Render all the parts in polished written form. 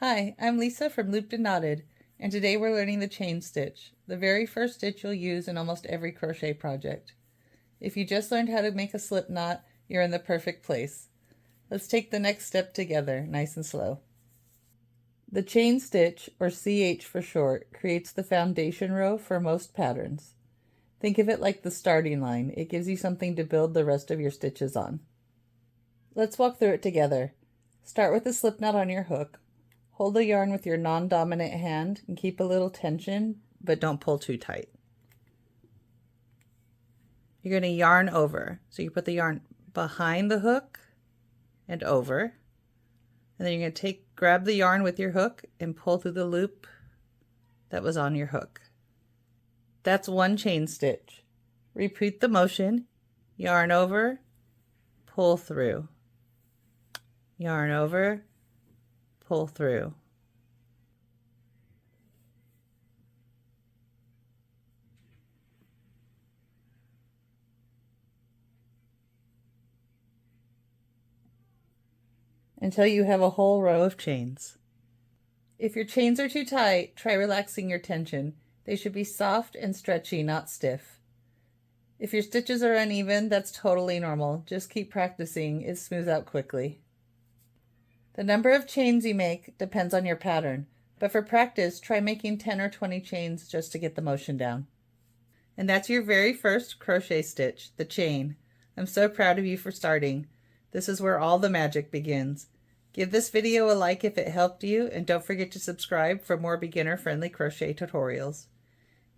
Hi, I'm Lisa from Looped and Knotted, and today we're learning the chain stitch, the very first stitch you'll use in almost every crochet project. If you just learned how to make a slip knot, you're in the perfect place. Let's take the next step together, nice and slow. The chain stitch, or CH for short, creates the foundation row for most patterns. Think of it like the starting line. It gives you something to build the rest of your stitches on. Let's walk through it together. Start with the slip knot on your hook. Hold the yarn with your non-dominant hand and keep a little tension, but don't pull too tight. You're going to yarn over. So you put the yarn behind the hook and over. And then you're going to grab the yarn with your hook and pull through the loop that was on your hook. That's one chain stitch. Repeat the motion. Yarn over, pull through. Yarn over, pull through. Until you have a whole row of chains. If your chains are too tight, try relaxing your tension. They should be soft and stretchy, not stiff. If your stitches are uneven, that's totally normal. Just keep practicing. It smooths out quickly. The number of chains you make depends on your pattern, but for practice, try making 10 or 20 chains just to get the motion down. And that's your very first crochet stitch, the chain. I'm so proud of you for starting. This is where all the magic begins. Give this video a like if it helped you, and don't forget to subscribe for more beginner-friendly crochet tutorials.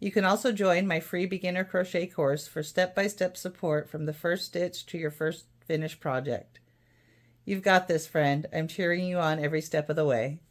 You can also join my free beginner crochet course for step-by-step support from the first stitch to your first finished project. You've got this, friend. I'm cheering you on every step of the way.